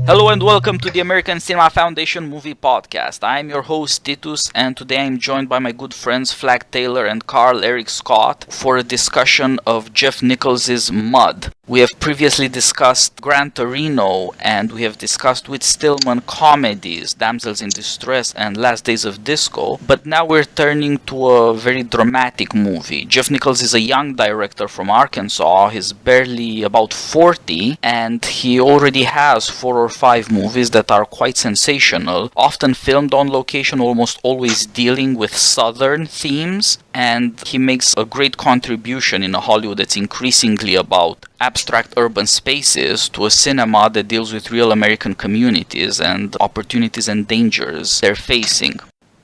Hello and welcome to the American Cinema Foundation Movie Podcast. I am your host Titus, and today I am joined by my good friends Flagg Taylor and Carl Eric Scott for a discussion of Jeff Nichols' Mud. We have previously discussed Gran Torino, and we have discussed Whit Stillman comedies, Damsels in Distress and Last Days of Disco, but now we're turning to a very dramatic movie. Jeff Nichols is a young director from Arkansas. He's barely about 40, and he already has 4 or 5 movies that are quite sensational, often filmed on location, almost always dealing with Southern themes, and he makes a great contribution in a Hollywood that's increasingly about abstract urban spaces to a cinema that deals with real American communities and opportunities and dangers they're facing.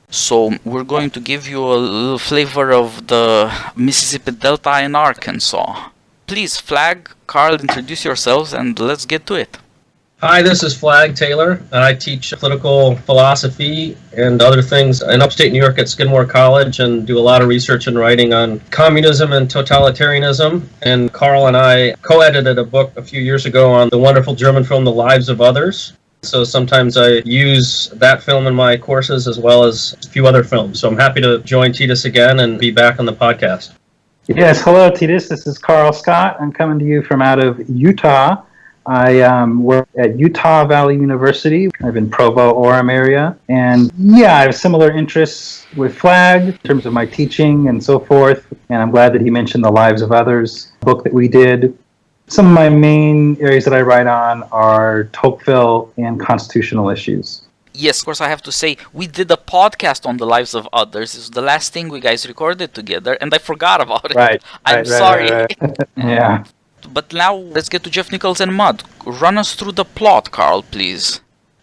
So we're going to give you a little flavor of the Mississippi Delta in Arkansas. Please, Flagg, Carl, introduce yourselves and let's get to it. Hi, this is Flagg Taylor. I teach political philosophy and other things in upstate New York at Skidmore College and do a lot of research and writing on communism and totalitarianism. And Carl and I co-edited a book a few years ago on the wonderful German film, The Lives of Others. So sometimes I use that film in my courses as well as a few other films. So I'm happy to join Titus again and be back on the podcast. Yes, hello Titus. This is Carl Scott. I'm coming to you from out of Utah. I work at Utah Valley University. I live in Provo, Orem area. And yeah, I have similar interests with Flagg in terms of my teaching and so forth. And I'm glad that he mentioned The Lives of Others book that we did. Some of my main areas that I write on are Tocqueville and constitutional issues. Yes, of course, I have to say, we did a podcast on The Lives of Others. This was the last thing we guys recorded together, and I forgot about it. Right. I'm sorry. Right. Yeah. But now, let's get to Jeff Nichols and Mud. Run us through the plot, Carl, please.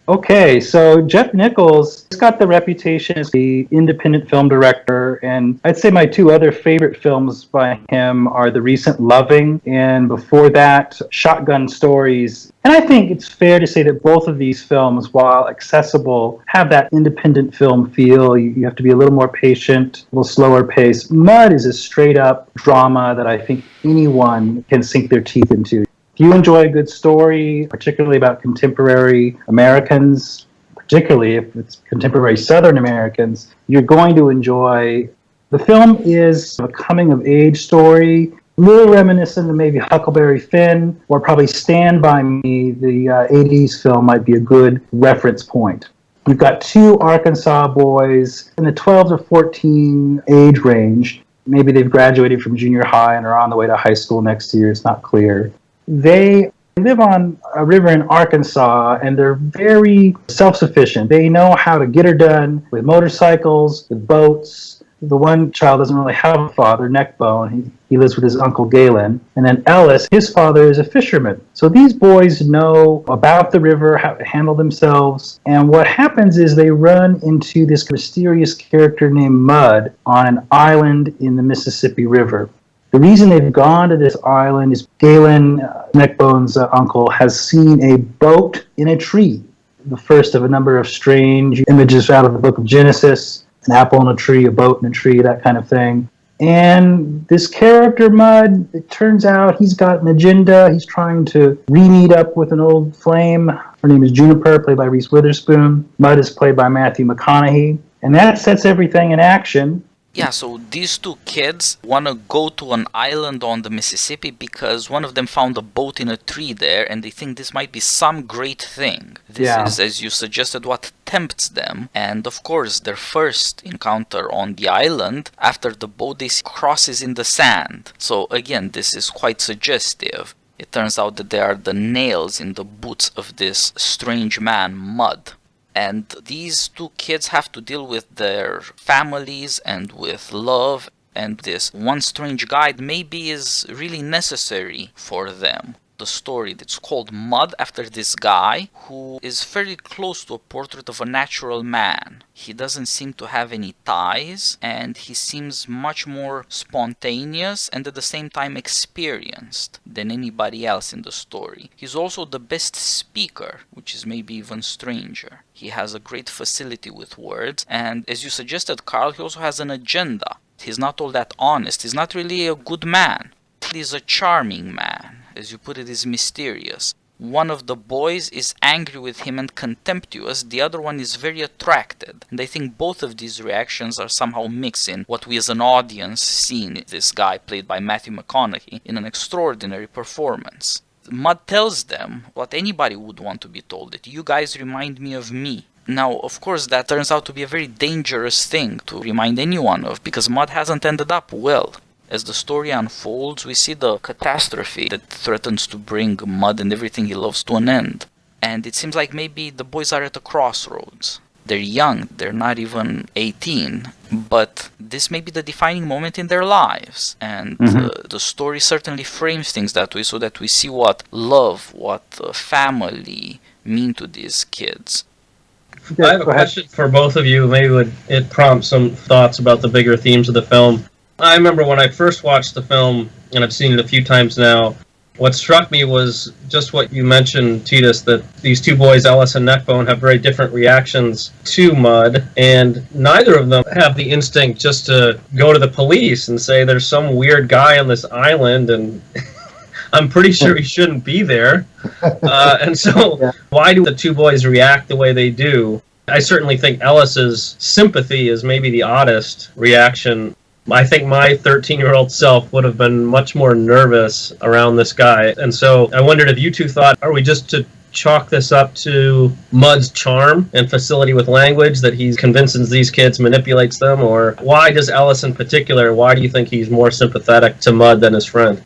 Okay, so Jeff Nichols has got the reputation as the independent film director, and I'd say my 2 other favorite films by him are the recent Loving, and before that, Shotgun Stories. And I think it's fair to say that both of these films, while accessible, have that independent film feel. You have to be a little more patient, a little slower pace. Mud is a straight-up drama that I think anyone can sink their teeth into. If you enjoy a good story, particularly about contemporary Americans, particularly if it's contemporary Southern Americans, you're going to enjoy. The film is a coming-of-age story, a little reminiscent of maybe Huckleberry Finn, or probably Stand By Me, the 80s film might be a good reference point. We've got 2 Arkansas boys in the 12 to 14 age range. Maybe they've graduated from junior high and are on the way to high school next year. It's not clear. They live on a river in Arkansas, and they're very self-sufficient. They know how to get her done with motorcycles, with boats. The one child doesn't really have a father, Neckbone. He lives with his uncle Galen. And then Ellis, his father is a fisherman. So these boys know about the river, how to handle themselves. And what happens is they run into this mysterious character named Mud on an island in the Mississippi River. The reason they've gone to this island is Galen, Neckbone's uncle, has seen a boat in a tree. The first of a number of strange images out of the book of Genesis, an apple in a tree, a boat in a tree, that kind of thing. And this character, Mud, it turns out he's got an agenda. He's trying to re-meet up with an old flame. Her name is Juniper, played by Reese Witherspoon. Mud is played by Matthew McConaughey. And that sets everything in action. Yeah, so these 2 kids want to go to an island on the Mississippi because one of them found a boat in a tree there, and they think this might be some great thing. This is, as you suggested, what tempts them. And of course, their first encounter on the island, after the boat they see crosses in the sand. So again, this is quite suggestive. It turns out that they are the nails in the boots of this strange man, Mud. And these 2 kids have to deal with their families and with love, and this one strange guide maybe is really necessary for them. The story that's called Mud after this guy who is very close to a portrait of a natural man. He doesn't seem to have any ties, and he seems much more spontaneous and at the same time experienced than anybody else in the story. He's also the best speaker, which is maybe even stranger. He has a great facility with words, and as you suggested, Carl, he also has an agenda. He's not all that honest. He's not really a good man. He's a charming man. As you put it, is mysterious. One of the boys is angry with him and contemptuous, the other one is very attracted. And I think both of these reactions are somehow mixing what we as an audience see in this guy, played by Matthew McConaughey, in an extraordinary performance. Mud tells them what anybody would want to be told, that you guys remind me of me. Now, of course, that turns out to be a very dangerous thing to remind anyone of, because Mud hasn't ended up well. As the story unfolds, we see the catastrophe that threatens to bring Mud and everything he loves to an end. And it seems like maybe the boys are at a crossroads. They're young, they're not even 18, but this may be the defining moment in their lives. And the story certainly frames things that way, so that we see what love, what family mean to these kids. I have a question for both of you. Maybe it prompt some thoughts about the bigger themes of the film. I remember when I first watched the film, and I've seen it a few times now, what struck me was just what you mentioned, Titus, that these two boys, Ellis and Neckbone, have very different reactions to Mud, and neither of them have the instinct just to go to the police and say there's some weird guy on this island, and I'm pretty sure he shouldn't be there. And so why do the two boys react the way they do? I certainly think Ellis's sympathy is maybe the oddest reaction. I think my 13-year-old self would have been much more nervous around this guy. And so I wondered if you two thought, are we just to chalk this up to Mud's charm and facility with language, that he convinces these kids, manipulates them? Or why does Ellis in particular, why do you think he's more sympathetic to Mud than his friend?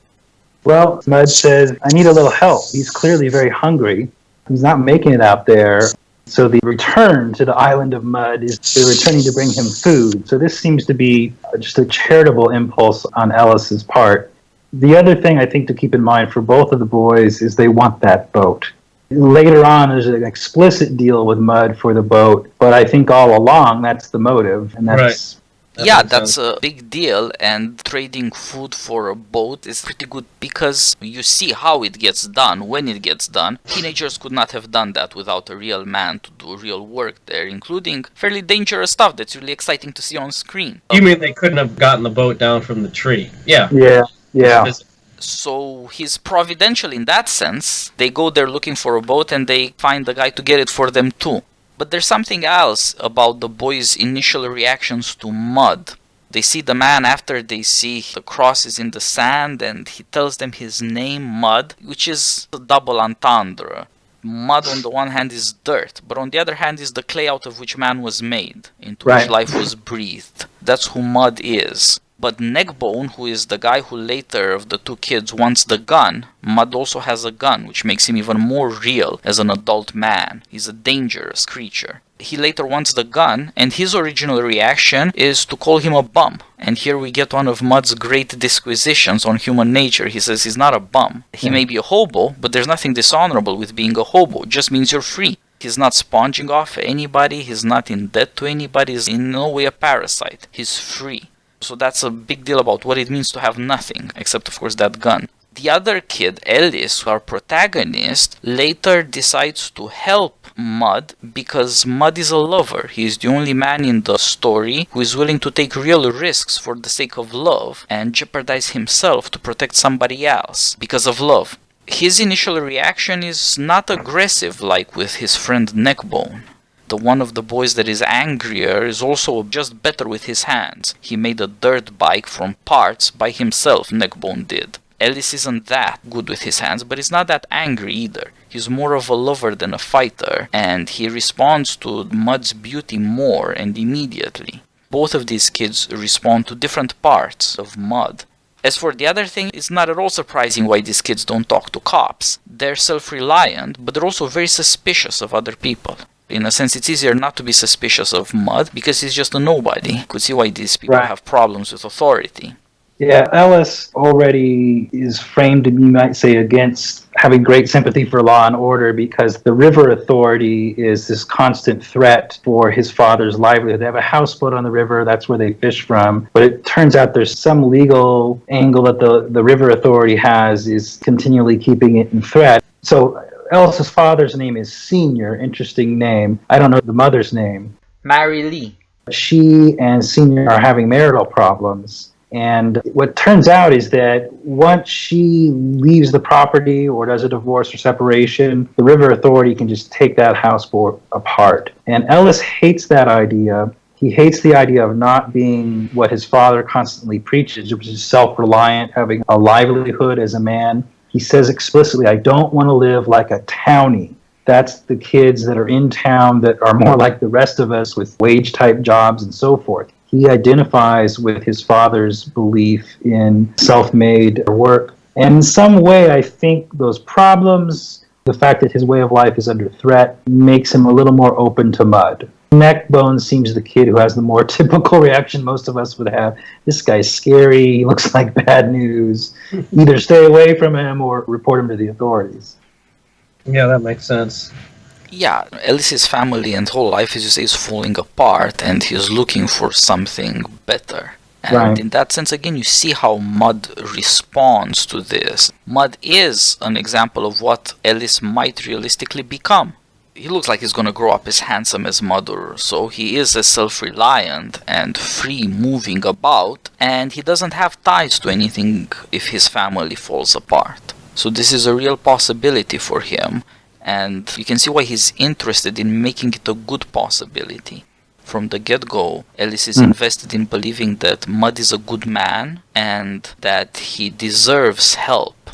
Well, Mud says, I need a little help. He's clearly very hungry. He's not making it out there. So the return to the island of Mud is they're returning to bring him food. So this seems to be just a charitable impulse on Ellis's part. The other thing I think to keep in mind for both of the boys is they want that boat. Later on, there's an explicit deal with Mud for the boat, but I think all along that's the motive, and that's... Right. That's a big deal, and trading food for a boat is pretty good because you see how it gets done, when it gets done. Teenagers could not have done that without a real man to do real work there, including fairly dangerous stuff that's really exciting to see on screen. You mean they couldn't have gotten the boat down from the tree? Yeah. So he's providential in that sense. They go there looking for a boat and they find the guy to get it for them too. But there's something else about the boys' initial reactions to Mud. They see the man after they see the crosses in the sand, and he tells them his name, Mud, which is a double entendre. Mud on the one hand is dirt, but on the other hand is the clay out of which man was made, into which life was breathed. That's who Mud is. But Neckbone, who is the guy who later of the two kids wants the gun, Mud also has a gun, which makes him even more real as an adult man. He's a dangerous creature. He later wants the gun, and his original reaction is to call him a bum. And here we get one of Mud's great disquisitions on human nature. He says he's not a bum. He may be a hobo, but there's nothing dishonorable with being a hobo. It just means you're free. He's not sponging off anybody. He's not in debt to anybody. He's in no way a parasite. He's free. So that's a big deal about what it means to have nothing, except of course that gun. The other kid, Ellis, our protagonist, later decides to help Mud because Mud is a lover. He is the only man in the story who is willing to take real risks for the sake of love and jeopardize himself to protect somebody else because of love. His initial reaction is not aggressive like with his friend Neckbone. The one of the boys that is angrier is also just better with his hands. He made a dirt bike from parts by himself, Neckbone did. Ellis isn't that good with his hands, but he's not that angry either. He's more of a lover than a fighter, and he responds to Mud's beauty more and immediately. Both of these kids respond to different parts of Mud. As for the other thing, it's not at all surprising why these kids don't talk to cops. They're self-reliant, but they're also very suspicious of other people. In a sense, it's easier not to be suspicious of Mud because he's just a nobody. You could see why these people have problems with authority. Yeah, Ellis already is framed, you might say, against having great sympathy for law and order because the river authority is this constant threat for his father's livelihood. They have a houseboat on the river, that's where they fish from. But it turns out there's some legal angle that the river authority has is continually keeping it in threat. So Ellis's father's name is Senior, interesting name. I don't know the mother's name. Mary Lee. She and Senior are having marital problems. And what turns out is that once she leaves the property or does a divorce or separation, the river authority can just take that houseboat apart. And Ellis hates that idea. He hates the idea of not being what his father constantly preaches, which is self-reliant, having a livelihood as a man. He says explicitly, I don't want to live like a townie. That's the kids that are in town that are more like the rest of us with wage-type jobs and so forth. He identifies with his father's belief in self-made work. And in some way, I think those problems, the fact that his way of life is under threat, makes him a little more open to Mud. Neckbone seems the kid who has the more typical reaction most of us would have. This guy's scary, he looks like bad news. Either stay away from him or report him to the authorities. Yeah, that makes sense. Yeah, Ellis's family and whole life, as you say, is falling apart, and he's looking for something better. And in that sense, again, you see how Mud responds to this. Mud is an example of what Ellis might realistically become. He looks like he's going to grow up as handsome as Mud, or so. He is as self-reliant and free moving about, and he doesn't have ties to anything if his family falls apart. So this is a real possibility for him. And you can see why he's interested in making it a good possibility. From the get-go, Ellis is invested in believing that Mud is a good man and that he deserves help.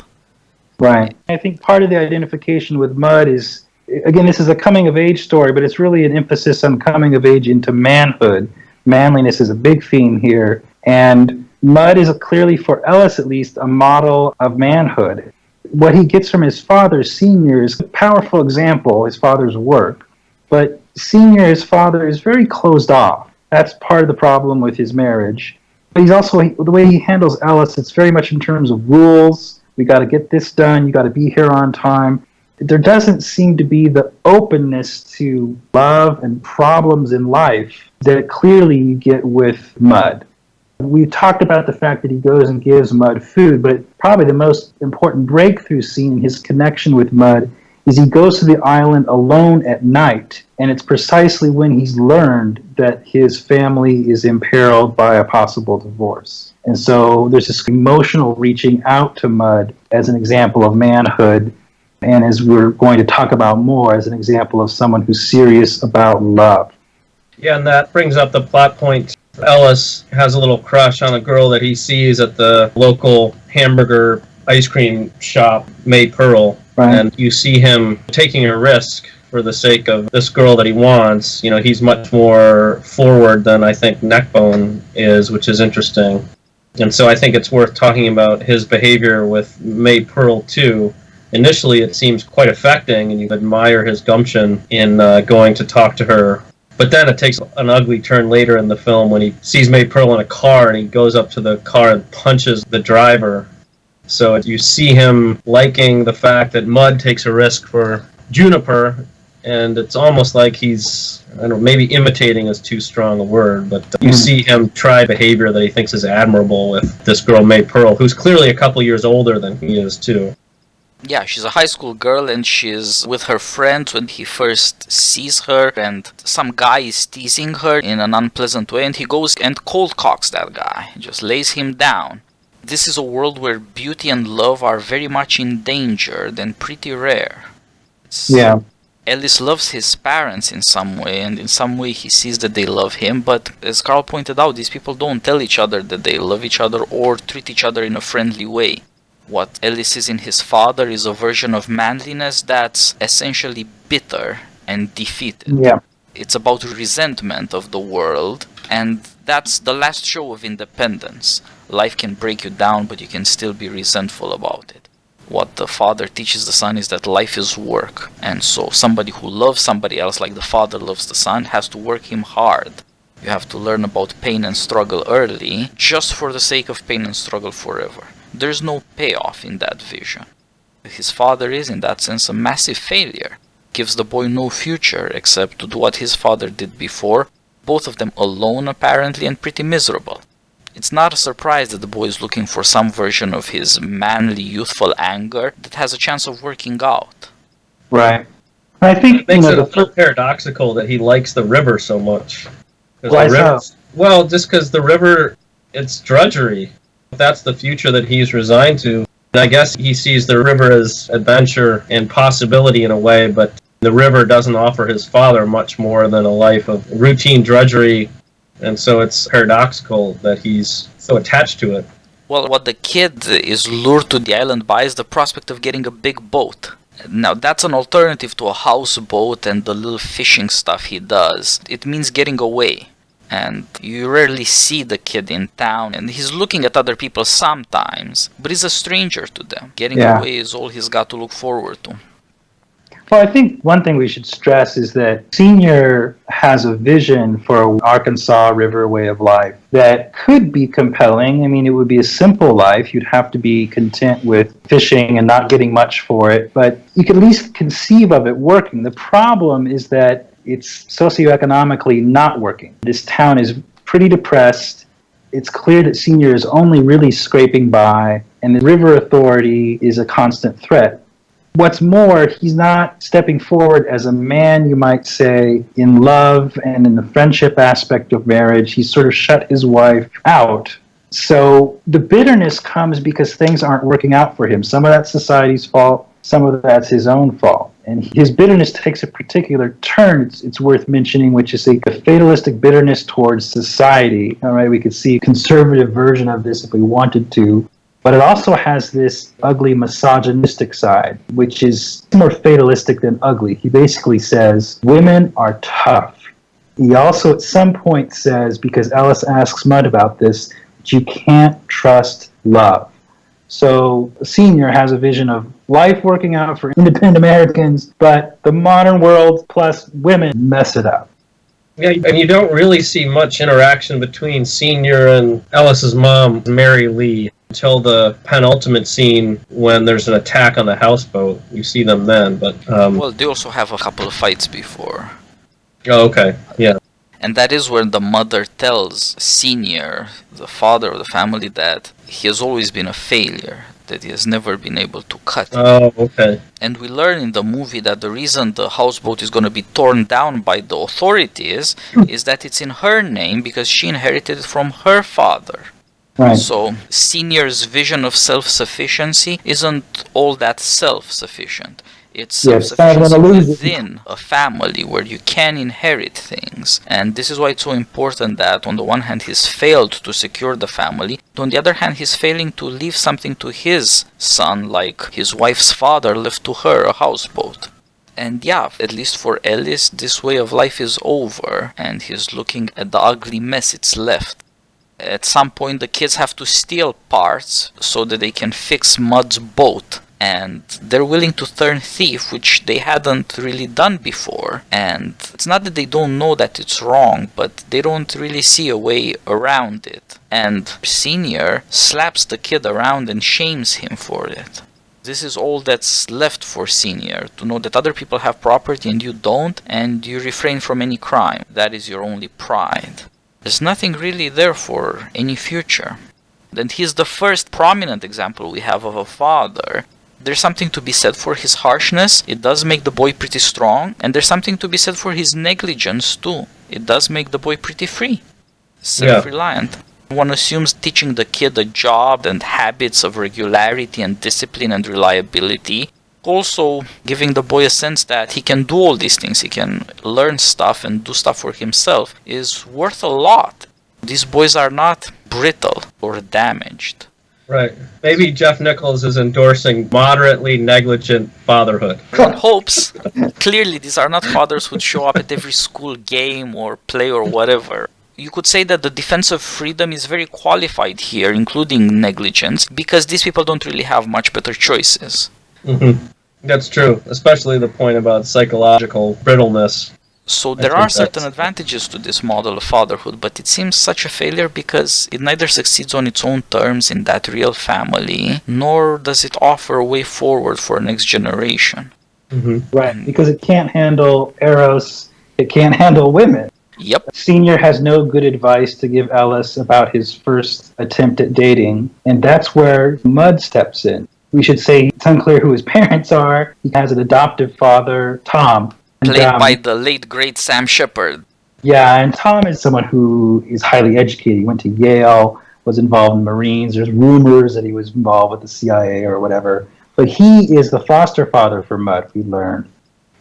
Right. I think part of the identification with Mud is, again, this is a coming-of-age story, but it's really an emphasis on coming of age into manhood. Manliness is a big theme here. And Mud is clearly, for Ellis at least, a model of manhood. What he gets from his father, Senior, is a powerful example, his father's work. But Senior, his father, is very closed off. That's part of the problem with his marriage. But he's also, the way he handles Ellis, it's very much in terms of rules. We got to get this done. You got to be here on time. There doesn't seem to be the openness to love and problems in life that clearly you get with Mud. We talked about the fact that he goes and gives Mud food, but probably the most important breakthrough scene in his connection with Mud is he goes to the island alone at night, and it's precisely when he's learned that his family is imperiled by a possible divorce. And so there's this emotional reaching out to Mud as an example of manhood, and as we're going to talk about more, as an example of someone who's serious about love. Yeah, and that brings up the plot point. Ellis has a little crush on a girl that he sees at the local hamburger ice cream shop, May Pearl. Right. And you see him taking a risk for the sake of this girl that he wants. You know, he's much more forward than I think Neckbone is, which is interesting. And so I think it's worth talking about his behavior with May Pearl, too. Initially, it seems quite affecting, and you admire his gumption in going to talk to her. But then it takes an ugly turn later in the film when he sees May Pearl in a car and he goes up to the car and punches the driver. So you see him liking the fact that Mud takes a risk for Juniper, and it's almost like he's, I don't know, maybe imitating is too strong a word, but you see him try behavior that he thinks is admirable with this girl, May Pearl, who's clearly a couple years older than he is, too. Yeah, she's a high school girl, and she's with her friend when he first sees her, and some guy is teasing her in an unpleasant way, and he goes and cold cocks that guy, just lays him down. This is a world where beauty and love are very much endangered and pretty rare. Yeah. Ellis loves his parents in some way, and in some way he sees that they love him, but as Carl pointed out, these people don't tell each other that they love each other or treat each other in a friendly way. What Ellis is in his father is a version of manliness that's essentially bitter and defeated. Yeah. It's about resentment of the world, and that's the last show of independence. Life can break you down, but you can still be resentful about it. What the father teaches the son is that life is work, and so somebody who loves somebody else like the father loves the son has to work him hard. You have to learn about pain and struggle early, just for the sake of pain and struggle forever. There's no payoff in that vision. His father is, in that sense, a massive failure. Gives the boy no future except to do what his father did before, both of them alone apparently and pretty miserable. It's not a surprise that the boy is looking for some version of his manly, youthful anger that has a chance of working out. Right. I think it makes it paradoxical that he likes the river so much. Why so? Well, just because the river It's drudgery. That's the future that he's resigned to. And I guess he sees the river as adventure and possibility in a way, but the river doesn't offer his father much more than a life of routine drudgery. And so it's paradoxical that he's so attached to it. Well, what the kid is lured to the island by is the prospect of getting a big boat. Now, that's an alternative to a houseboat and the little fishing stuff he does. It means getting away. And you rarely see the kid in town, and he's looking at other people sometimes, but he's a stranger to them. Getting away is all he's got to look forward to. Well, I think one thing we should stress is that Senior has a vision for an Arkansas River way of life that could be compelling. I mean, it would be a simple life. You'd have to be content with fishing and not getting much for it, but you could at least conceive of it working. The problem is that it's socioeconomically not working. This town is pretty depressed. It's clear that Senior is only really scraping by, and the river authority is a constant threat. What's more, he's not stepping forward as a man, you might say, in love and in the friendship aspect of marriage. He's sort of shut his wife out. So the bitterness comes because things aren't working out for him. Some of that's society's fault, some of that's his own fault. And his bitterness takes a particular turn, it's worth mentioning, which is a fatalistic bitterness towards society. All right, we could see a conservative version of this if we wanted to. But it also has this ugly misogynistic side, which is more fatalistic than ugly. He basically says, women are tough. He also at some point says, because Ellis asks Mud about this, that you can't trust love. So Senior has a vision of life working out for independent Americans, but the modern world plus women mess it up. Yeah, and you don't really see much interaction between Senior and Ellis's mom, Mary Lee, until the penultimate scene when there's an attack on the houseboat. You see them then, but... Well, they also have a couple of fights before. Oh, okay, yeah. And that is where the mother tells Senior, the father of the family, that he has always been a failure, that he has never been able to cut. Oh, okay. And we learn in the movie that the reason the houseboat is going to be torn down by the authorities is that it's in her name because she inherited it from her father. Right. So Senior's vision of self-sufficiency isn't all that self-sufficient. It's self-sufficiency within a family where you can inherit things. And this is why it's so important that on the one hand he's failed to secure the family, on the other hand he's failing to leave something to his son, like his wife's father left to her a houseboat. And yeah, at least for Ellis, this way of life is over, and he's looking at the ugly mess it's left. At some point the kids have to steal parts so that they can fix Mud's boat. And they're willing to turn thief, which they hadn't really done before. And it's not that they don't know that it's wrong, but they don't really see a way around it. And Senior slaps the kid around and shames him for it. This is all that's left for Senior, to know that other people have property and you don't, and you refrain from any crime. That is your only pride. There's nothing really there for any future. And he's the first prominent example we have of a father. There's something to be said for his harshness. It does make the boy pretty strong. And there's something to be said for his negligence too. It does make the boy pretty free. Self-reliant. One assumes teaching the kid a job and habits of regularity and discipline and reliability. Also giving the boy a sense that he can do all these things. He can learn stuff and do stuff for himself is worth a lot. These boys are not brittle or damaged. Right. Maybe Jeff Nichols is endorsing moderately negligent fatherhood. One hopes. Clearly, these are not fathers who show up at every school game or play or whatever. You could say that the defense of freedom is very qualified here, including negligence, because these people don't really have much better choices. Mm-hmm. That's true, especially the point about psychological brittleness. So there are certain advantages to this model of fatherhood, but it seems such a failure because it neither succeeds on its own terms in that real family, nor does it offer a way forward for the next generation. Mm-hmm. Right, because it can't handle Eros, it can't handle women. Yep. Senior has no good advice to give Ellis about his first attempt at dating, and that's where Mud steps in. We should say it's unclear who his parents are. He has an adoptive father, Tom. Played by the late, great Sam Shepard. Yeah, and Tom is someone who is highly educated. He went to Yale, was involved in the Marines. There's rumors that he was involved with the CIA or whatever. But he is the foster father for Mud, we learned.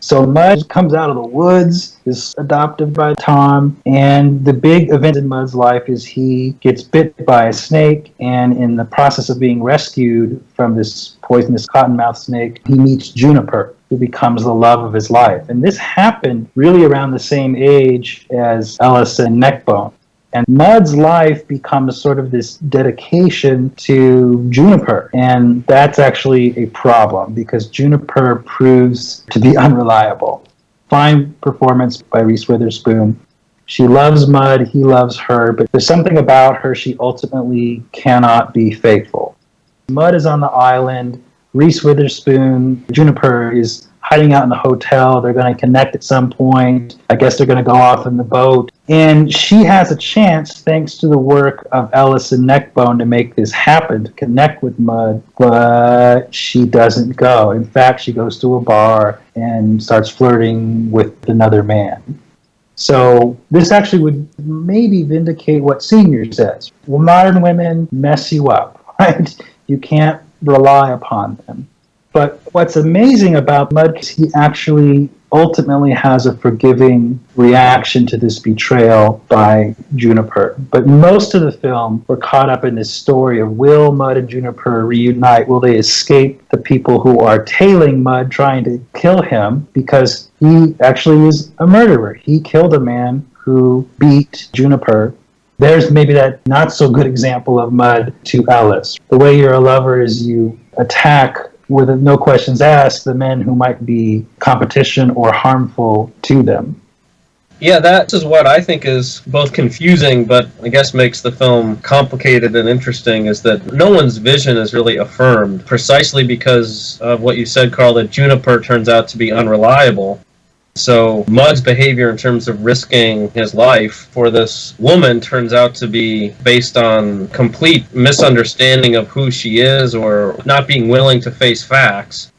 So Mud comes out of the woods, is adopted by Tom, and the big event in Mud's life is he gets bit by a snake, and in the process of being rescued from this poisonous cottonmouth snake, he meets Juniper, who becomes the love of his life. And this happened really around the same age as Ellis and Neckbone. And Mud's life becomes sort of this dedication to Juniper. And that's actually a problem because Juniper proves to be unreliable. Fine performance by Reese Witherspoon. She loves Mud, he loves her, but there's something about her she ultimately cannot be faithful. Mud is on the island. Reese Witherspoon, Juniper, is hiding out in the hotel. They're going to connect at some point. I guess they're going to go off in the boat. And she has a chance, thanks to the work of Ellis and Neckbone, to make this happen, to connect with Mud, but she doesn't go. In fact, she goes to a bar and starts flirting with another man. So this actually would maybe vindicate what Senior says. Well, modern women mess you up, right? You can't rely upon them. But what's amazing about Mud is he actually ultimately has a forgiving reaction to this betrayal by Juniper. But most of the film, we're caught up in this story of will Mud and Juniper reunite? Will they escape the people who are tailing Mud, trying to kill him? Because he actually is a murderer. He killed a man who beat Juniper. There's maybe that not so good example of Mud to Ellis. The way you're a lover is you attack with no questions asked the men who might be competition or harmful to them. Yeah, that is what I think is both confusing, but I guess makes the film complicated and interesting, is that no one's vision is really affirmed, precisely because of what you said, Carl, that Juniper turns out to be unreliable. So Mud's behavior in terms of risking his life for this woman turns out to be based on complete misunderstanding of who she is or not being willing to face facts.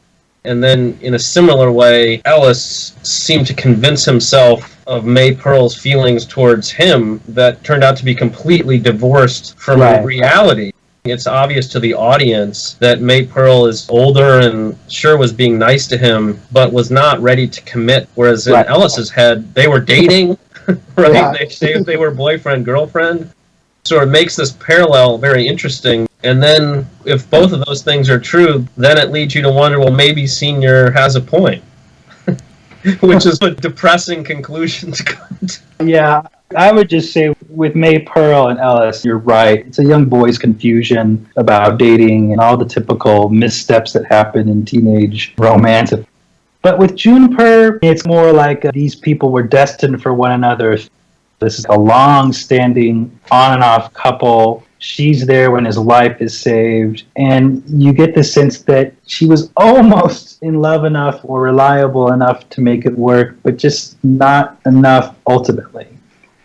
And then in a similar way, Ellis seemed to convince himself of May Pearl's feelings towards him that turned out to be completely divorced from reality. It's obvious to the audience that May Pearl is older and sure was being nice to him, but was not ready to commit. Whereas in Ellis's head, they were dating, right? They were boyfriend, girlfriend. So it makes this parallel very interesting. And then if both of those things are true, then it leads you to wonder, well, maybe Senior has a point. Which is a depressing conclusion to come to. Yeah, I would just say with May Pearl and Ellis, you're right. It's a young boy's confusion about dating and all the typical missteps that happen in teenage romance. But with Juniper, it's more like these people were destined for one another. This is a long-standing on and off couple. She's there when his life is saved. And you get the sense that she was almost in love enough or reliable enough to make it work, but just not enough ultimately.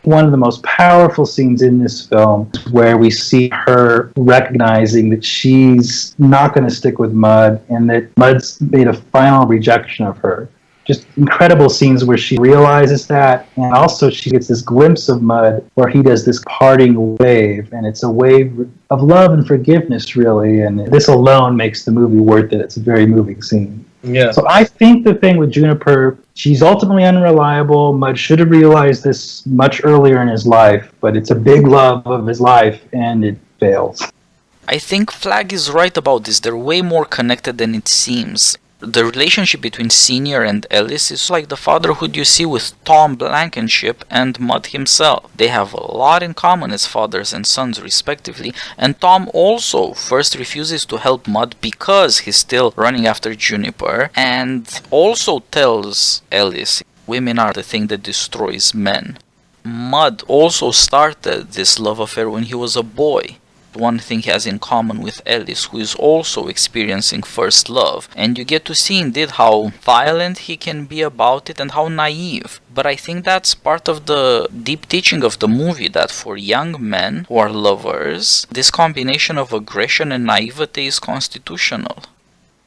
One of the most powerful scenes in this film is where we see her recognizing that she's not going to stick with Mud and that Mud's made a final rejection of her. Just incredible scenes where she realizes that, and also she gets this glimpse of Mud where he does this parting wave, and it's a wave of love and forgiveness, really, and this alone makes the movie worth it. It's a very moving scene. Yeah. So I think the thing with Juniper, she's ultimately unreliable. Mud should have realized this much earlier in his life, but it's a big love of his life, and it fails. I think Flagg is right about this. They're way more connected than it seems. The relationship between Senior and Ellis is like the fatherhood you see with Tom Blankenship and Mud himself. They have a lot in common as fathers and sons respectively, and Tom also first refuses to help Mud because he's still running after Juniper, and also tells Ellis, women are the thing that destroys men. Mud also started this love affair when he was a boy. One thing he has in common with Ellis, who is also experiencing first love, and you get to see indeed how violent he can be about it and how naive. But I think that's part of the deep teaching of the movie, that for young men who are lovers, this combination of aggression and naivety is constitutional.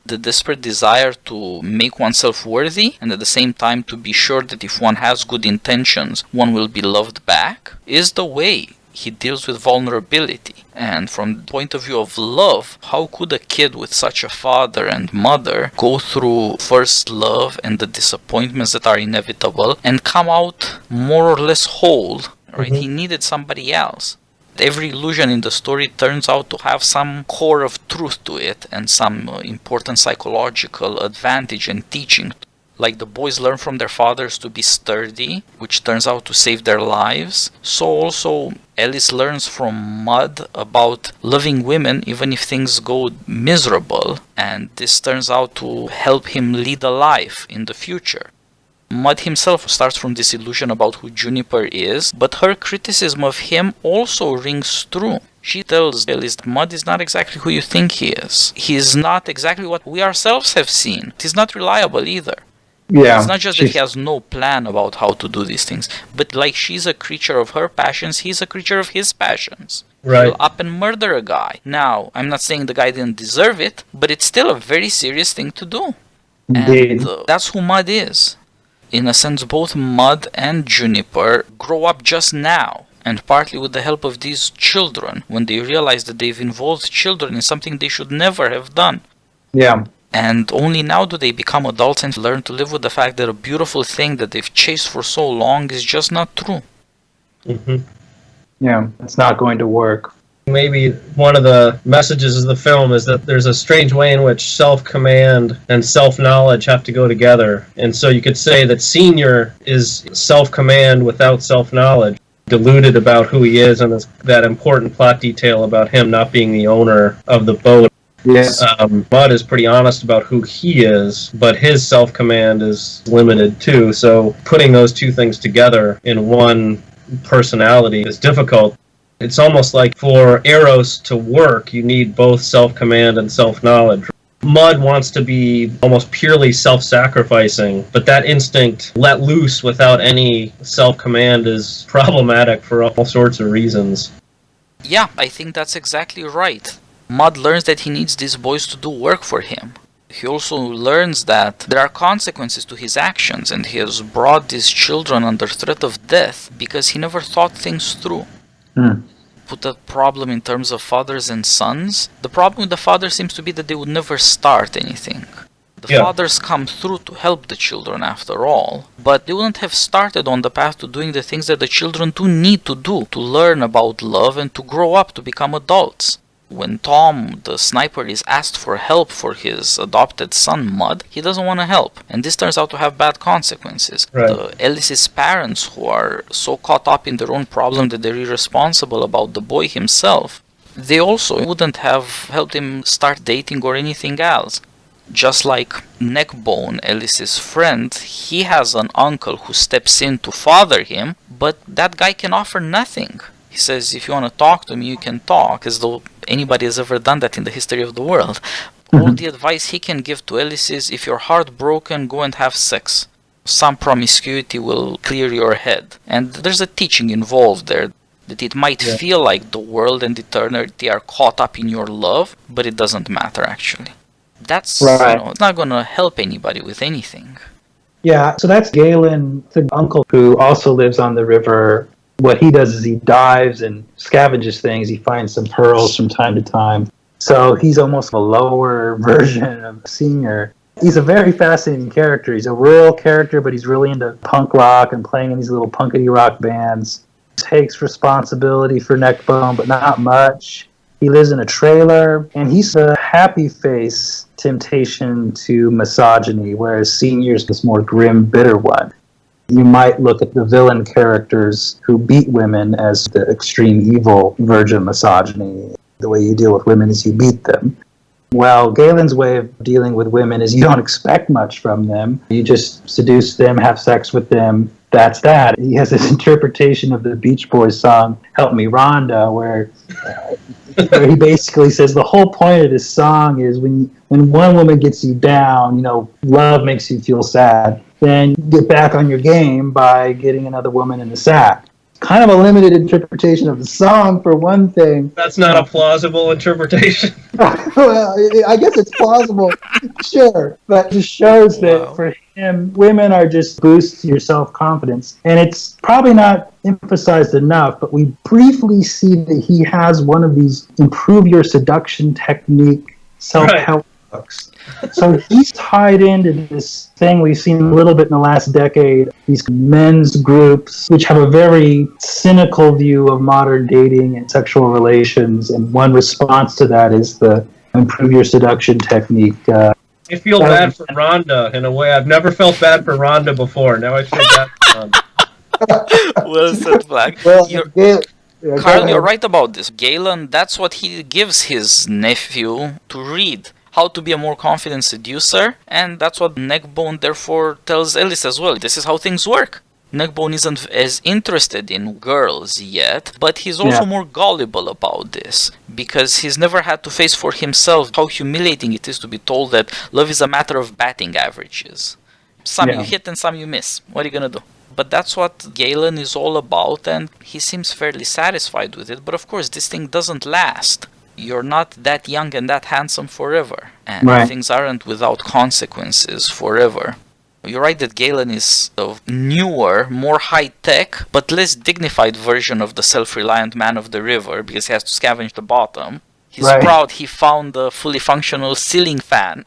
The desperate desire to make oneself worthy, and at the same time to be sure that if one has good intentions, one will be loved back, is the way He deals with vulnerability. And from the point of view of love, how could a kid with such a father and mother go through first love and the disappointments that are inevitable and come out more or less whole, right? He needed somebody else. Every illusion in the story turns out to have some core of truth to it and some important psychological advantage and teaching. Like the boys learn from their fathers to be sturdy, which turns out to save their lives. So also Ellis learns from Mud about loving women even if things go miserable, and this turns out to help him lead a life in the future. Mud himself starts from this illusion about who Juniper is, but her criticism of him also rings true. She tells Ellis that Mud is not exactly who you think he is. He is not exactly what we ourselves have seen. He's not reliable either. Yeah, it's not just that he has no plan about how to do these things, but like she's a creature of her passions, he's a creature of his passions. Right. He'll up and murder a guy. Now, I'm not saying the guy didn't deserve it, but it's still a very serious thing to do. Indeed. And that's who Mud is. In a sense, both Mud and Juniper grow up just now, and partly with the help of these children, when they realize that they've involved children in something they should never have done. Yeah. And only now do they become adults and learn to live with the fact that a beautiful thing that they've chased for so long is just not true. Yeah, it's not going to work. Maybe one of the messages of the film is that there's a strange way in which self-command and self-knowledge have to go together. And so you could say that Senior is self-command without self-knowledge, deluded about who he is, and that important plot detail about him not being the owner of the boat. Yes. Mud is pretty honest about who he is, but his self-command is limited too. So putting those two things together in one personality is difficult. It's almost like for Eros to work, you need both self-command and self-knowledge. Mud wants to be almost purely self-sacrificing, but that instinct let loose without any self-command is problematic for all sorts of reasons. Yeah, I think that's exactly right. Mud learns that he needs these boys to do work for him. He also learns that there are consequences to his actions, and he has brought these children under threat of death because he never thought things through. Put that problem in terms of fathers and sons. The problem with the fathers seems to be that they would never start anything. The fathers come through to help the children after all, but they wouldn't have started on the path to doing the things that the children do need to do, to learn about love and to grow up to become adults. When Tom, the sniper, is asked for help for his adopted son, Mud, he doesn't want to help. And this turns out to have bad consequences. Right. Ellis's parents, who are so caught up in their own problem that they're irresponsible about the boy himself, they also wouldn't have helped him start dating or anything else. Just like Neckbone, Ellis's friend, he has an uncle who steps in to father him, but that guy can offer nothing. He says, if you want to talk to me, you can talk, as though anybody has ever done that in the history of the world. All the advice he can give to Ellis is, if you're heartbroken, go and have sex. Some promiscuity will clear your head. And there's a teaching involved there, that it might feel like the world and eternity are caught up in your love, but it doesn't matter, actually. That's, it's not going to help anybody with anything. Yeah, so that's Galen, the uncle who also lives on the river. What he does is he dives and scavenges things. He finds some pearls from time to time. So he's almost a lower version of Senior. He's a very fascinating character. He's a rural character, but he's really into punk rock and playing in these little punkety rock bands. He takes responsibility for Neckbone, but not much. He lives in a trailer, and he's a happy face temptation to misogyny, whereas Senior's this more grim, bitter one. You might look at the villain characters who beat women as the extreme evil version of misogyny. The way you deal with women is you beat them. Well, Galen's way of dealing with women is you don't expect much from them. You just seduce them, have sex with them. That's that. He has this interpretation of the Beach Boys song, Help Me Rhonda, where he basically says the whole point of this song is when one woman gets you down, love makes you feel sad. Then get back on your game by getting another woman in the sack. kind of a limited interpretation of the song for one thing. That's not a plausible interpretation. Well, I guess it's plausible, sure, but it just shows that for him, women are just boosts your self-confidence. And it's probably not emphasized enough, but we briefly see that he has one of these improve your seduction technique self-help books. So he's tied into this thing we've seen a little bit in the last decade, these men's groups, which have a very cynical view of modern dating and sexual relations. And one response to that is the improve your seduction technique. I feel bad for Rhonda in a way I've never felt bad for Rhonda before. Now I feel bad for Rhonda. Well said, Flagg. Well, Carl, you're right about this. Galen, that's what he gives his nephew to read. How to be a more confident seducer, and that's what Neckbone therefore tells Ellis as well. This is how things work. Neckbone isn't as interested in girls yet, but he's also more gullible about this, because he's never had to face for himself how humiliating it is to be told that love is a matter of batting averages. Some you hit and some you miss. What are you gonna do? But that's what Galen is all about, and he seems fairly satisfied with it. But of course, this thing doesn't last. You're not that young and that handsome forever, and things aren't without consequences forever. You're right that Galen is a newer, more high-tech, but less dignified version of the self-reliant man of the river, because he has to scavenge the bottom. He's proud he found a fully functional ceiling fan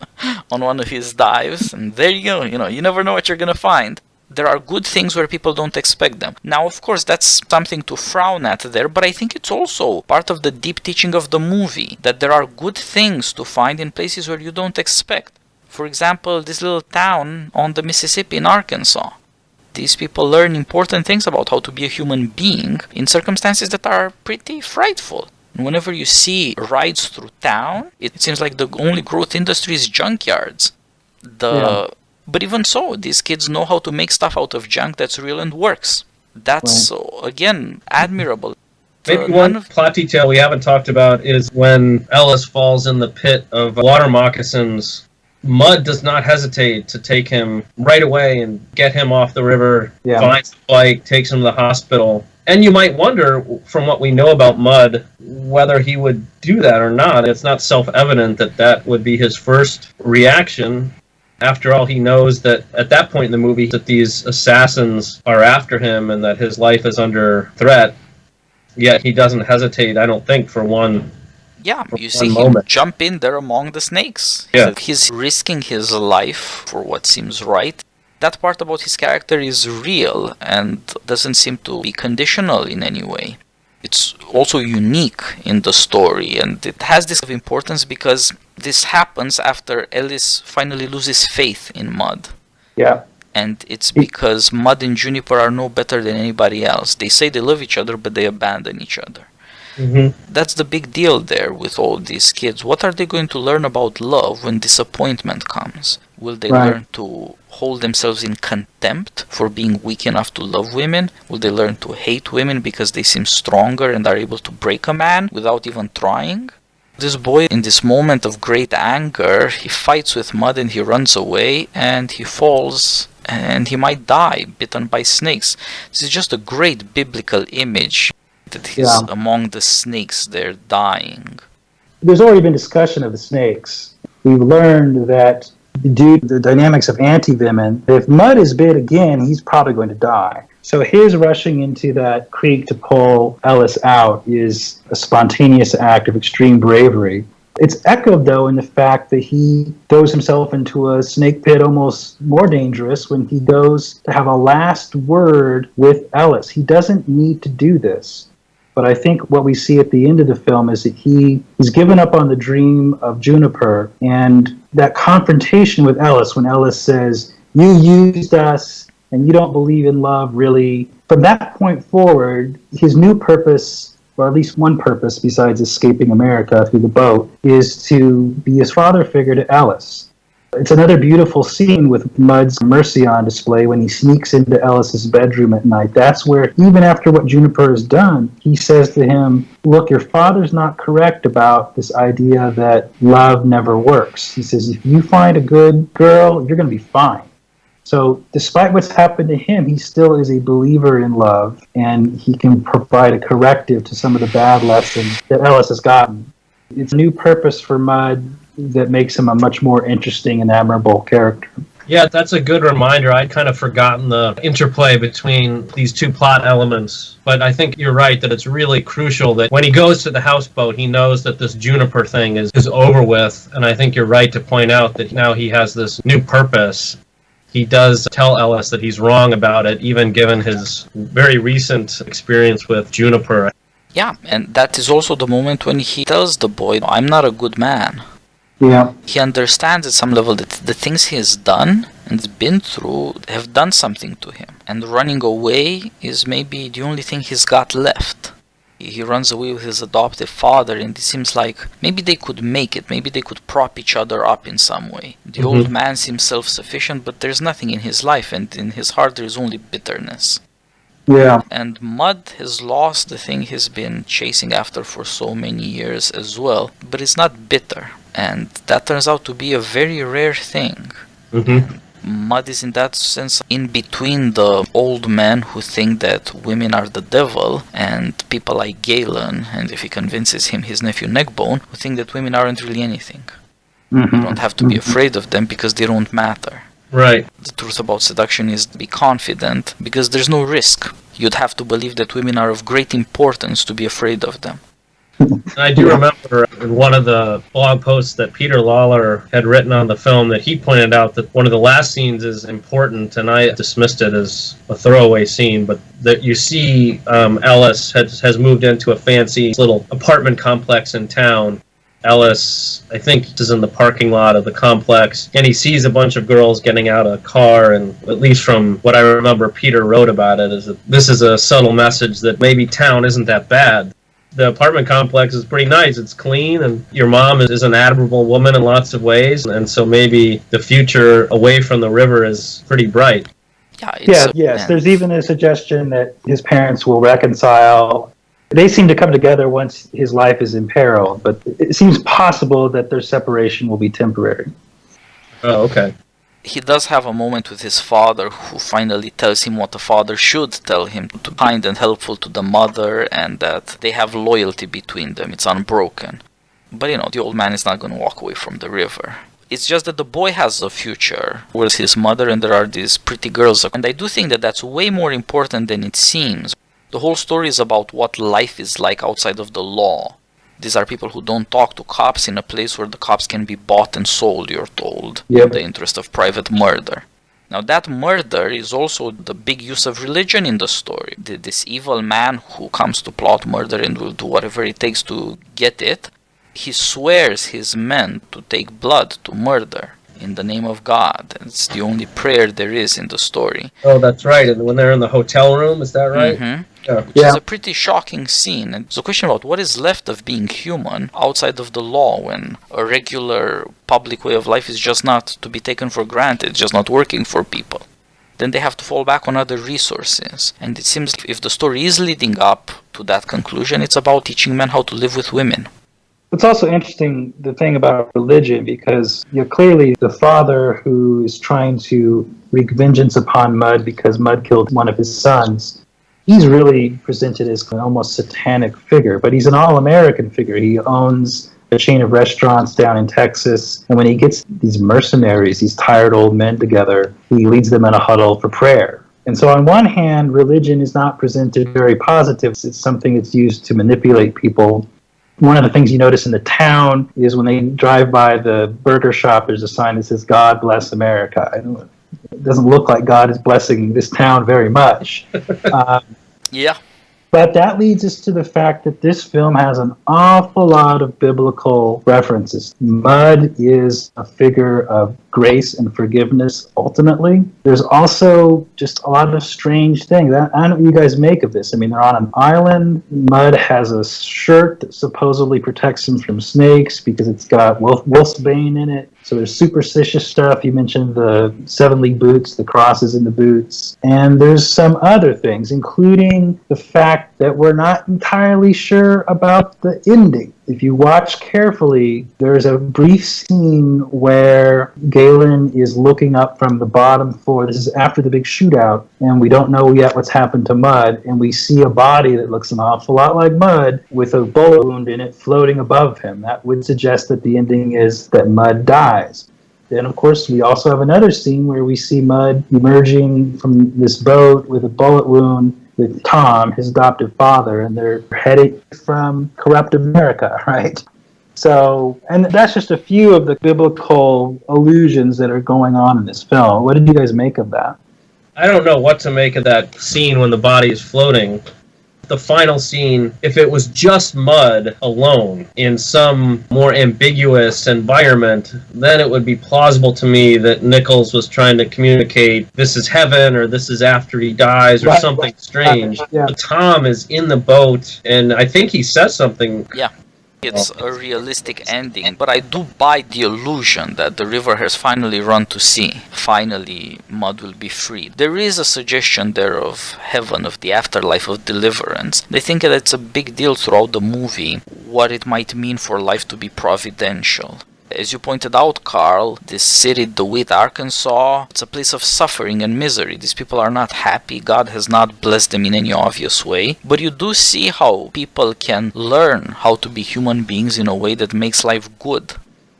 on one of his dives, and there you go. You never know what you're gonna find. There are good things where people don't expect them. Now, of course, that's something to frown at there, but I think it's also part of the deep teaching of the movie, that there are good things to find in places where you don't expect. For example, this little town on the Mississippi in Arkansas. These people learn important things about how to be a human being in circumstances that are pretty frightful. And whenever you see rides through town, it seems like the only growth industry is junkyards. But even so, these kids know how to make stuff out of junk that's real and works. That's, again, admirable. Maybe one plot detail we haven't talked about is when Ellis falls in the pit of water moccasins. Mud does not hesitate to take him right away and get him off the river, finds the bike, takes him to the hospital. And you might wonder, from what we know about Mud, whether he would do that or not. It's not self-evident that that would be his first reaction. After all, he knows that at that point in the movie that these assassins are after him and that his life is under threat. Yet he doesn't hesitate, I don't think, for one. Yeah, you see him jump in there among the snakes. He's risking his life for what seems right. That part about his character is real and doesn't seem to be conditional in any way. It's also unique in the story, and it has this importance because this happens after Ellis finally loses faith in Mud. Yeah. And it's because Mud and Juniper are no better than anybody else. They say they love each other, but they abandon each other. That's the big deal there with all these kids. What are they going to learn about love when disappointment comes? Will they learn to hold themselves in contempt for being weak enough to love women? Will they learn to hate women because they seem stronger and are able to break a man without even trying? This boy, in this moment of great anger, he fights with Mud and he runs away and he falls and he might die, bitten by snakes. This is just a great biblical image that he's among the snakes there dying. There's already been discussion of the snakes. We've learned that due to the dynamics of anti-venom, if Mud is bit again, he's probably going to die. So his rushing into that creek to pull Ellis out is a spontaneous act of extreme bravery. It's echoed, though, in the fact that he throws himself into a snake pit almost more dangerous when he goes to have a last word with Ellis. He doesn't need to do this. But I think what we see at the end of the film is that he's given up on the dream of Juniper, and that confrontation with Ellis when Ellis says, "You used us and you don't believe in love," really, from that point forward, his new purpose, or at least one purpose besides escaping America through the boat, is to be his father figure to Ellis. It's another beautiful scene with Mud's mercy on display when he sneaks into Ellis's bedroom at night. That's where, even after what Juniper has done, he says to him, "Look, your father's not correct about this idea that love never works." He says, "If you find a good girl, you're going to be fine." So despite what's happened to him, he still is a believer in love, and he can provide a corrective to some of the bad lessons that Ellis has gotten. It's a new purpose for Mud that makes him a much more interesting and admirable character. Yeah, that's a good reminder. I'd kind of forgotten the interplay between these two plot elements. But I think you're right that it's really crucial that when he goes to the houseboat, he knows that this Juniper thing is over with. And I think you're right to point out that now he has this new purpose. He does tell Ellis that he's wrong about it, even given his very recent experience with Juniper. Yeah, and that is also the moment when he tells the boy, I'm not a good man. Yeah. He understands at some level that the things he has done and has been through have done something to him. And running away is maybe the only thing he's got left. He runs away with his adoptive father, and it seems like maybe they could make it. Maybe they could prop each other up in some way. The old man seems self-sufficient, but there's nothing in his life, and in his heart there is only bitterness. Yeah. And Mud has lost the thing he's been chasing after for so many years as well, but it's not bitter. And that turns out to be a very rare thing. Mud is in that sense in between the old men who think that women are the devil and people like Galen, and if he convinces him, his nephew Neckbone, who think that women aren't really anything. You don't have to be afraid of them because they don't matter. Right. The truth about seduction is to be confident because there's no risk. You'd have to believe that women are of great importance to be afraid of them. I do remember in one of the blog posts that Peter Lawler had written on the film that he pointed out that one of the last scenes is important, and I dismissed it as a throwaway scene, but that you see Ellis has moved into a fancy little apartment complex in town. Ellis, I think, is in the parking lot of the complex, and he sees a bunch of girls getting out of a car, and at least from what I remember Peter wrote about it, is that this is a subtle message that maybe town isn't that bad. The apartment complex is pretty nice. It's clean, and your mom is an admirable woman in lots of ways, and so maybe the future away from the river is pretty bright. Yes. There's even a suggestion that his parents will reconcile. They seem to come together once his life is imperiled, but it seems possible that their separation will be temporary. Oh, okay. He does have a moment with his father who finally tells him what a father should tell him, to be kind and helpful to the mother, and that they have loyalty between them. It's unbroken. But the old man is not going to walk away from the river. It's just that the boy has a future with his mother, and there are these pretty girls. And I do think that that's way more important than it seems. The whole story is about what life is like outside of the law. These are people who don't talk to cops in a place where the cops can be bought and sold, you're told, in the interest of private murder. Now that murder is also the big use of religion in the story. This evil man who comes to plot murder and will do whatever it takes to get it, he swears his men to take blood to murder in the name of God. It's the only prayer there is in the story. Oh, that's right. And when they're in the hotel room, is that right? Which is a pretty shocking scene. And it's a question about what is left of being human outside of the law when a regular public way of life is just not to be taken for granted, it's just not working for people. Then they have to fall back on other resources. And it seems if the story is leading up to that conclusion, it's about teaching men how to live with women. It's also interesting, the thing about religion, because clearly the father who is trying to wreak vengeance upon Mud because Mud killed one of his sons, he's really presented as an almost satanic figure, but he's an all-American figure. He owns a chain of restaurants down in Texas, and when he gets these mercenaries, these tired old men together, he leads them in a huddle for prayer. And so on one hand, religion is not presented very positive. It's something that's used to manipulate people. One of the things you notice in the town is when they drive by the burger shop, there's a sign that says, "God bless America." It doesn't look like God is blessing this town very much. But that leads us to the fact that this film has an awful lot of biblical references. Mud is a figure of grace and forgiveness, ultimately. There's also just a lot of strange things. I don't know what you guys make of this. I mean, they're on an island. Mud has a shirt that supposedly protects him from snakes because it's got wolfsbane in it. So there's superstitious stuff. You mentioned the 7-league boots, the crosses in the boots. And there's some other things, including the fact that we're not entirely sure about the ending. If you watch carefully, there's a brief scene where Galen is looking up from the bottom floor. This is after the big shootout, and we don't know yet what's happened to Mud, and we see a body that looks an awful lot like Mud with a bullet wound in it floating above him. That would suggest that the ending is that Mud dies. Then, of course, we also have another scene where we see Mud emerging from this boat with a bullet wound with Tom, his adoptive father, and they're heading from corrupt America, right? So, and that's just a few of the biblical allusions that are going on in this film. What did you guys make of that? I don't know what to make of that scene when the body is floating. The final scene, if it was just Mud alone in some more ambiguous environment, then it would be plausible to me that Nichols was trying to communicate this is heaven or this is after he dies or something strange. Yeah. But Tom is in the boat, and I think he says something. Yeah. It's a realistic ending, but I do buy the illusion that the river has finally run to sea. Finally, Mud will be freed. There is a suggestion there of heaven, of the afterlife, of deliverance. They think that it's a big deal throughout the movie, what it might mean for life to be providential. As you pointed out, Carl, this city, DeWitt, Arkansas, it's a place of suffering and misery. These people are not happy. God has not blessed them in any obvious way. But you do see how people can learn how to be human beings in a way that makes life good.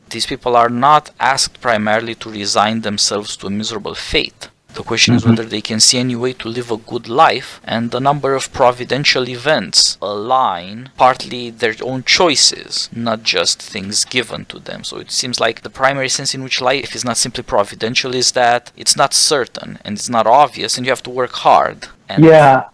These people are not asked primarily to resign themselves to a miserable fate. The question is whether they can see any way to live a good life, and the number of providential events align partly their own choices, not just things given to them. So it seems like the primary sense in which life is not simply providential is that it's not certain, and it's not obvious, and you have to work hard. And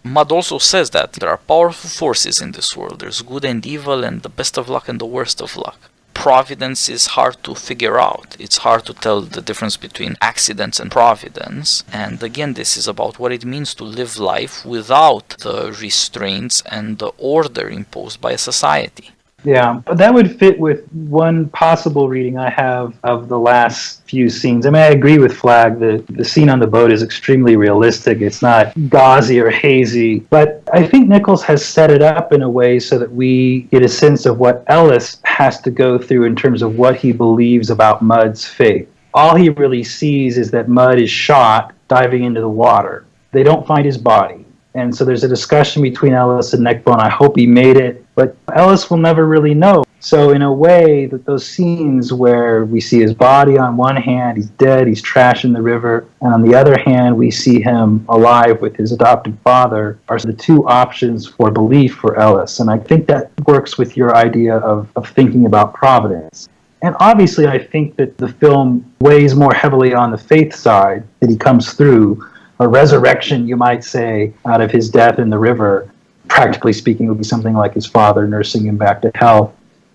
Mud also says that there are powerful forces in this world. There's good and evil, and the best of luck and the worst of luck. Providence is hard to figure out. It's hard to tell the difference between accidents and providence. And again, this is about what it means to live life without the restraints and the order imposed by a society. Yeah, that would fit with one possible reading I have of the last few scenes. I mean, I agree with Flagg. The scene on the boat is extremely realistic. It's not gauzy or hazy. But I think Nichols has set it up in a way so that we get a sense of what Ellis has to go through in terms of what he believes about Mud's fate. All he really sees is that Mud is shot diving into the water. They don't find his body. And so there's a discussion between Ellis and Neckbone. I hope he made it, but Ellis will never really know. So in a way, that those scenes where we see his body on one hand, he's dead, he's trash in the river, and on the other hand, we see him alive with his adopted father, are the two options for belief for Ellis. And I think that works with your idea of thinking about providence. And obviously, I think that the film weighs more heavily on the faith side, that he comes through, a resurrection, you might say, out of his death in the river. Practically speaking, would be something like his father nursing him back to health.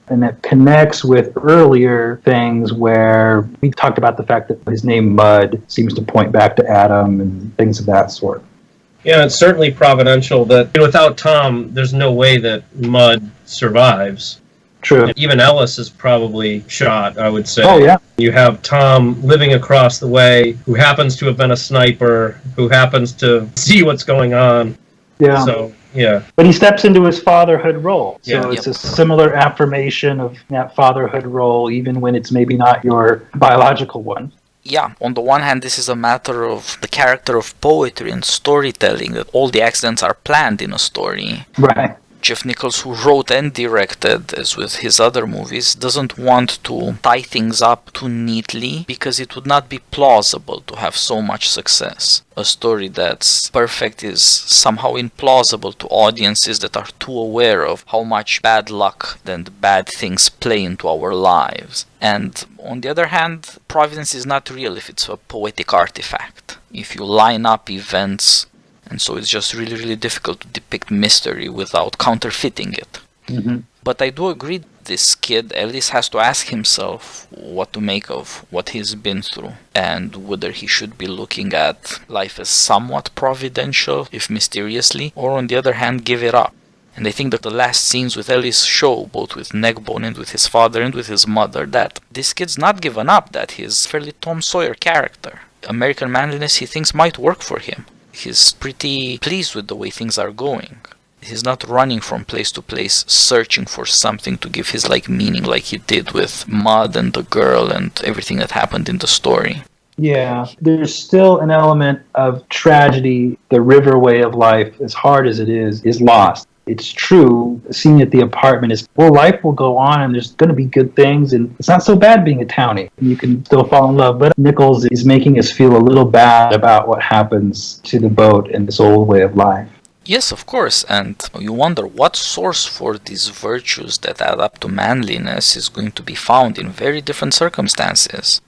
And that connects with earlier things where we talked about the fact that his name Mud seems to point back to Adam and things of that sort. Yeah, it's certainly providential that without Tom, there's no way that Mud survives. True. Even Ellis is probably shot, I would say. Oh, yeah. You have Tom living across the way, who happens to have been a sniper, who happens to see what's going on. Yeah. So, yeah. But he steps into his fatherhood role. So Yeah. it's a similar affirmation of that fatherhood role, even when it's maybe not your biological one. Yeah, on the one hand, this is a matter of the character of poetry and storytelling, that all the accidents are planned in a story. Right. Jeff Nichols, who wrote and directed, as with his other movies, doesn't want to tie things up too neatly because it would not be plausible to have so much success. A story that's perfect is somehow implausible to audiences that are too aware of how much bad luck and bad things play into our lives. And on the other hand, providence is not real if it's a poetic artifact. If you line up events, and so it's just really, really difficult to depict mystery without counterfeiting it. Mm-hmm. But I do agree this kid at least has to ask himself what to make of what he's been through, and whether he should be looking at life as somewhat providential, if mysteriously, or on the other hand, give it up. And I think that the last scenes with Ellis show, both with Neckbone and with his father and with his mother, that this kid's not given up, that he's a fairly Tom Sawyer character. American manliness, he thinks, might work for him. He's pretty pleased with the way things are going. He's not running from place to place searching for something to give his meaning like he did with Mud and the girl and everything that happened in the story. Yeah, there's still an element of tragedy. The river way of life, as hard as it is lost. It's true, seeing at the apartment is, well, life will go on and there's going to be good things and it's not so bad being a townie. You can still fall in love, but Nichols is making us feel a little bad about what happens to the boat and this old way of life. Yes, of course, and you wonder what source for these virtues that add up to manliness is going to be found in very different circumstances.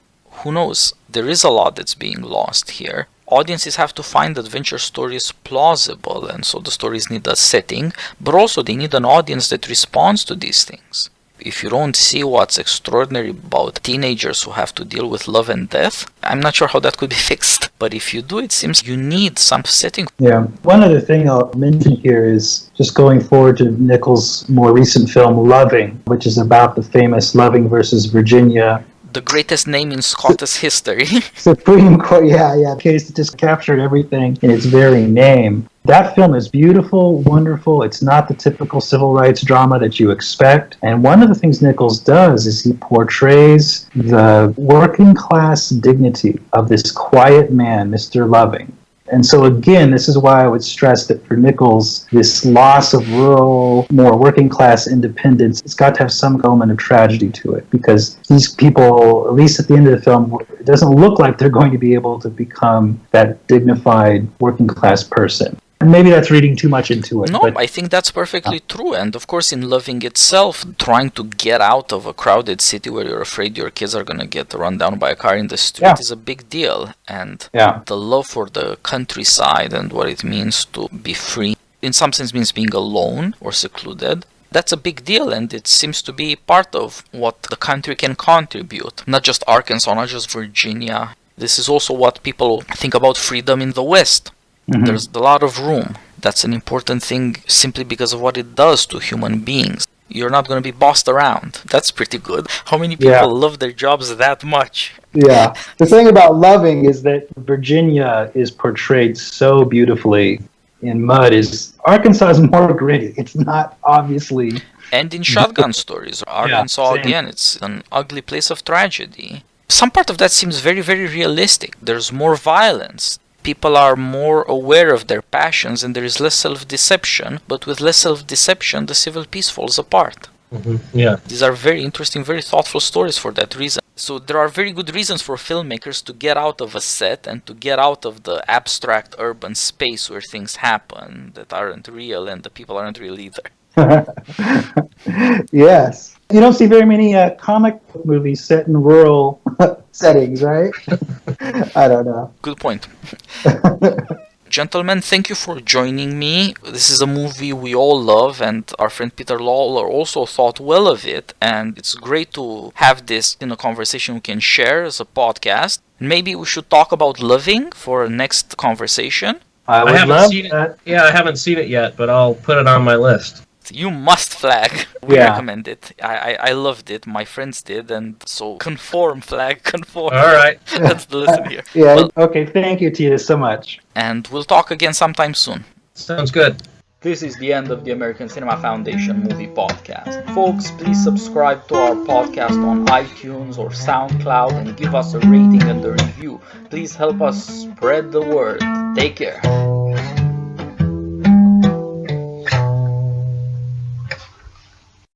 Who knows? There is a lot that's being lost here. Audiences have to find adventure stories plausible, and so the stories need a setting, but also they need an audience that responds to these things. If you don't see what's extraordinary about teenagers who have to deal with love and death, I'm not sure how that could be fixed. But if you do, it seems you need some setting. Yeah. One other thing I'll mention here is just going forward to Nichols' more recent film, Loving, which is about the famous Loving versus Virginia. The greatest name in Scottish history. Supreme Court, yeah. Case that just captured everything in its very name. That film is beautiful, wonderful. It's not the typical civil rights drama that you expect. And one of the things Nichols does is he portrays the working class dignity of this quiet man, Mr. Loving. And so again, this is why I would stress that for Nichols, this loss of rural, more working class independence, it's got to have some element of tragedy to it, because these people, at least at the end of the film, it doesn't look like they're going to be able to become that dignified working class person. And maybe that's reading too much into it. No, I think that's perfectly true. And of course, in Loving itself, trying to get out of a crowded city where you're afraid your kids are going to get run down by a car in the street is a big deal. And the love for the countryside and what it means to be free, in some sense means being alone or secluded. That's a big deal, and it seems to be part of what the country can contribute. Not just Arkansas, not just Virginia. This is also what people think about freedom in the West. Mm-hmm. There's a lot of room. That's an important thing simply because of what it does to human beings. You're not going to be bossed around. That's pretty good. How many people love their jobs that much? Yeah. The thing about Loving is that Virginia is portrayed so beautifully in Mud. Arkansas is more gritty. It's not obviously... And in Shotgun Stories, Arkansas, again, it's an ugly place of tragedy. Some part of that seems very, very realistic. There's more violence. People are more aware of their passions and there is less self-deception, but with less self-deception, the civil peace falls apart. Mm-hmm. Yeah. These are very interesting, very thoughtful stories for that reason. So there are very good reasons for filmmakers to get out of a set and to get out of the abstract urban space where things happen that aren't real and the people aren't real either. Yes. You don't see very many comic book movies set in rural settings, right? I don't know. Good point. Gentlemen, thank you for joining me. This is a movie we all love, and our friend Peter Lawler also thought well of it, and it's great to have this in a conversation we can share as a podcast. Maybe we should talk about Loving for our next conversation. I haven't seen it. Yeah, I haven't seen it yet, but I'll put it on my list. You must, Flagg. We recommend it. I loved it. My friends did, and so conform, Flagg, conform. All right. That's the lesson here. Okay. Thank you, Titus, so much. And we'll talk again sometime soon. Sounds good. This is the end of the American Cinema Foundation Movie Podcast. Folks, please subscribe to our podcast on iTunes or SoundCloud and give us a rating and a review. Please help us spread the word. Take care.